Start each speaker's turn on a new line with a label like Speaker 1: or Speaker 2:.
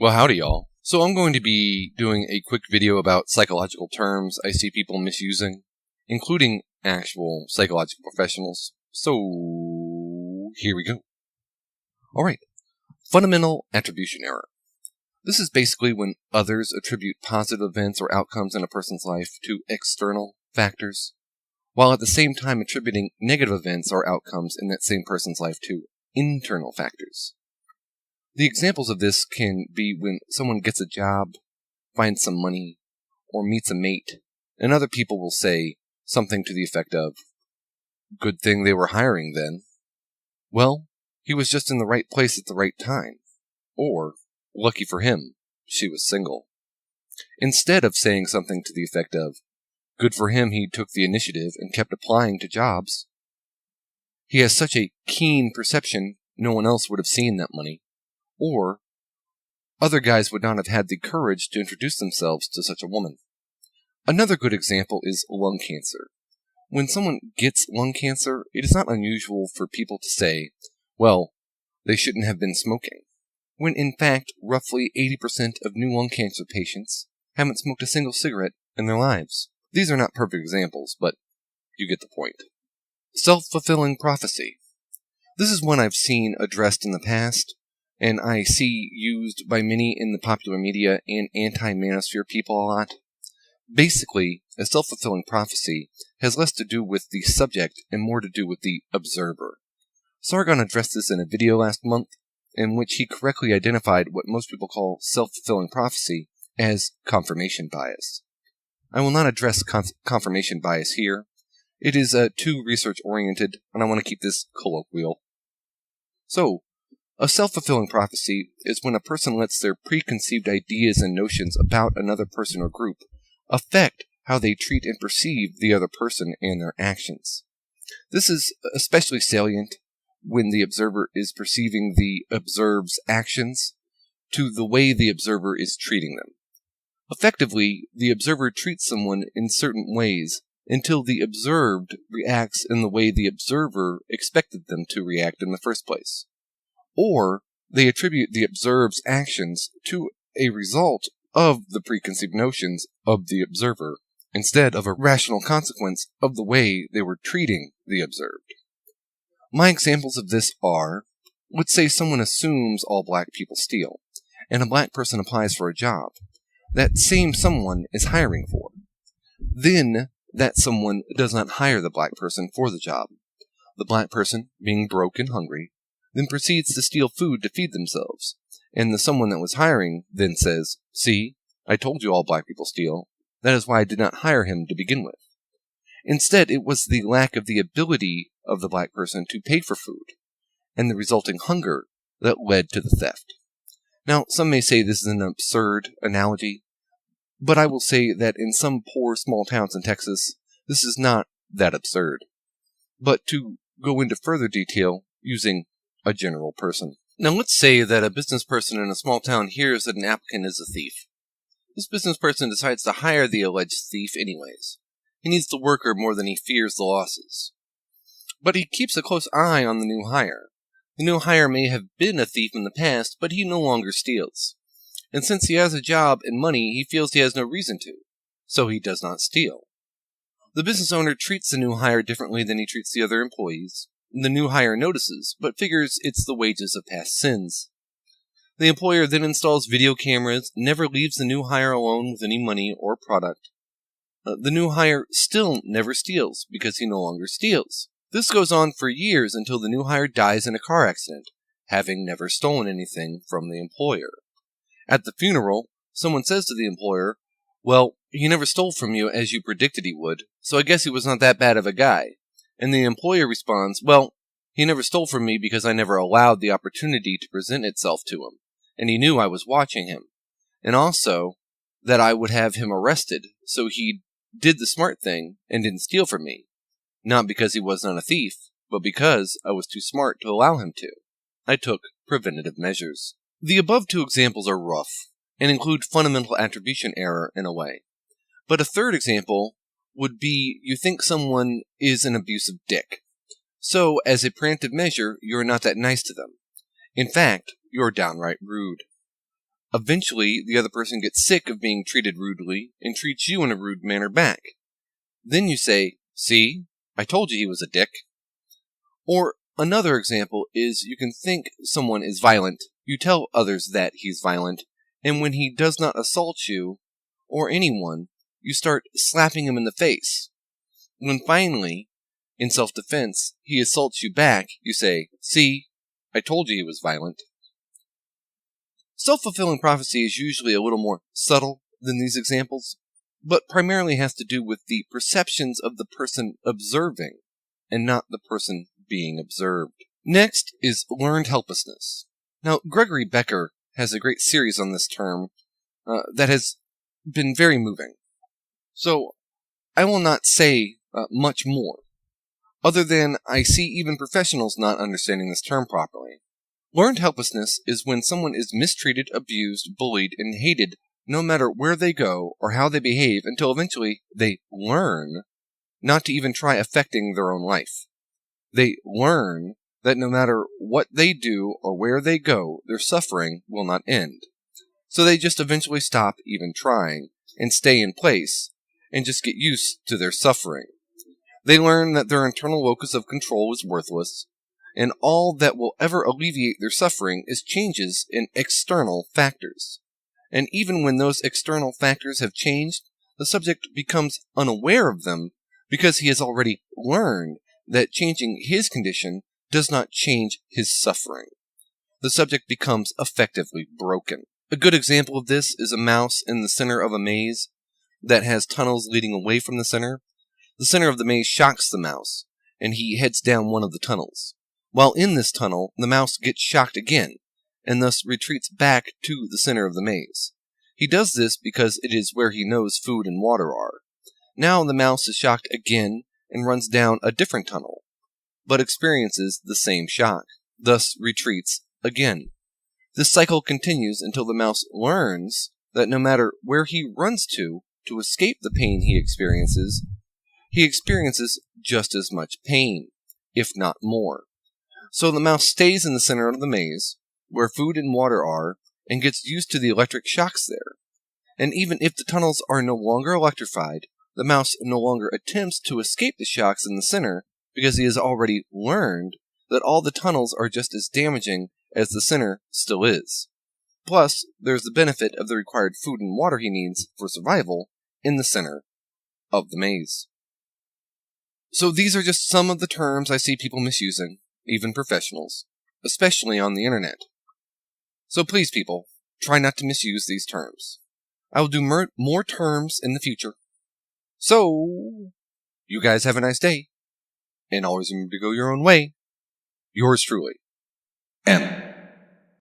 Speaker 1: Well, howdy, y'all. So I'm going to be doing a quick video about psychological terms I see people misusing, including actual psychological professionals. So here we go. Alright, fundamental attribution error. This is basically when others attribute positive events or outcomes in a person's life to external factors, while at the same time attributing negative events or outcomes in that same person's life to internal factors. The examples of this can be when someone gets a job, finds some money, or meets a mate, and other people will say something to the effect of, "Good thing they were hiring then." "Well, he was just in the right place at the right time." Or, "Lucky for him, she was single." Instead of saying something to the effect of, "Good for him, he took the initiative and kept applying to jobs. He has such a keen perception, no one else would have seen that money." Or, "Other guys would not have had the courage to introduce themselves to such a woman." Another good example is lung cancer. When someone gets lung cancer, it is not unusual for people to say, "Well, they shouldn't have been smoking," when in fact, roughly 80% of new lung cancer patients haven't smoked a single cigarette in their lives. These are not perfect examples, but you get the point. Self-fulfilling prophecy. This is one I've seen addressed in the past, and I see used by many in the popular media and anti-manosphere people a lot. Basically, a self-fulfilling prophecy has less to do with the subject and more to do with the observer. Sargon addressed this in a video last month, in which he correctly identified what most people call self-fulfilling prophecy as confirmation bias. I will not address confirmation bias here. It is too research-oriented, and I want to keep this colloquial. So, a self-fulfilling prophecy is when a person lets their preconceived ideas and notions about another person or group affect how they treat and perceive the other person and their actions. This is especially salient when the observer is perceiving the observed's actions to the way the observer is treating them. Effectively, the observer treats someone in certain ways until the observed reacts in the way the observer expected them to react in the first place. Or they attribute the observed's actions to a result of the preconceived notions of the observer, instead of a rational consequence of the way they were treating the observed. My examples of this are, let's say someone assumes all black people steal, and a black person applies for a job that same someone is hiring for. Then, that someone does not hire the black person for the job. The black person, being broke and hungry, then proceeds to steal food to feed themselves, and the someone that was hiring then says, "See, I told you all black people steal. That is why I did not hire him to begin with." Instead, it was the lack of the ability of the black person to pay for food, and the resulting hunger that led to the theft. Now, some may say this is an absurd analogy, but I will say that in some poor small towns in Texas, this is not that absurd. But to go into further detail using a general person. Now let's say that a business person in a small town hears that an applicant is a thief. This business person decides to hire the alleged thief anyways. He needs the worker more than he fears the losses. But he keeps a close eye on the new hire. The new hire may have been a thief in the past, but he no longer steals. And since he has a job and money, he feels he has no reason to, so he does not steal. The business owner treats the new hire differently than he treats the other employees. The new hire notices, but figures it's the wages of past sins. The employer then installs video cameras, never leaves the new hire alone with any money or product. The new hire still never steals, because he no longer steals. This goes on for years until the new hire dies in a car accident, having never stolen anything from the employer. At the funeral, someone says to the employer, "Well, he never stole from you as you predicted he would, so I guess he was not that bad of a guy." And the employer responds, "Well, he never stole from me because I never allowed the opportunity to present itself to him, and he knew I was watching him, and also that I would have him arrested, so he did the smart thing and didn't steal from me, not because he was not a thief, but because I was too smart to allow him to. I took preventative measures." The above two examples are rough, and include fundamental attribution error in a way. But a third example would be you think someone is an abusive dick. So, as a preemptive measure, you are not that nice to them. In fact, you are downright rude. Eventually, the other person gets sick of being treated rudely and treats you in a rude manner back. Then you say, "See, I told you he was a dick." Or another example is you can think someone is violent, you tell others that he's violent, and when he does not assault you or anyone, you start slapping him in the face. When finally, in self-defense, he assaults you back, you say, "See, I told you he was violent." Self-fulfilling prophecy is usually a little more subtle than these examples, but primarily has to do with the perceptions of the person observing, and not the person being observed. Next is learned helplessness. Now, Gregory Becker has a great series on this term that has been very moving. So, I will not say much more, other than I see even professionals not understanding this term properly. Learned helplessness is when someone is mistreated, abused, bullied, and hated no matter where they go or how they behave until eventually they learn not to even try affecting their own life. They learn that no matter what they do or where they go, their suffering will not end. So they just eventually stop even trying and stay in place and just get used to their suffering. They learn that their internal locus of control is worthless, and all that will ever alleviate their suffering is changes in external factors. And even when those external factors have changed, the subject becomes unaware of them because he has already learned that changing his condition does not change his suffering. The subject becomes effectively broken. A good example of this is a mouse in the center of a maze that has tunnels leading away from the center. The center of the maze shocks the mouse, and he heads down one of the tunnels. While in this tunnel, the mouse gets shocked again, and thus retreats back to the center of the maze. He does this because it is where he knows food and water are. Now the mouse is shocked again and runs down a different tunnel, but experiences the same shock, thus retreats again. This cycle continues until the mouse learns that no matter where he runs to escape the pain he experiences just as much pain, if not more. So the mouse stays in the center of the maze, where food and water are, and gets used to the electric shocks there. And even if the tunnels are no longer electrified, the mouse no longer attempts to escape the shocks in the center because he has already learned that all the tunnels are just as damaging as the center still is. Plus, there's the benefit of the required food and water he needs for survival in the center of the maze. So these are just some of the terms I see people misusing, even professionals, especially on the internet. So please, people, try not to misuse these terms. I will do more terms in the future. So, you guys have a nice day, and always remember to go your own way. Yours truly, M.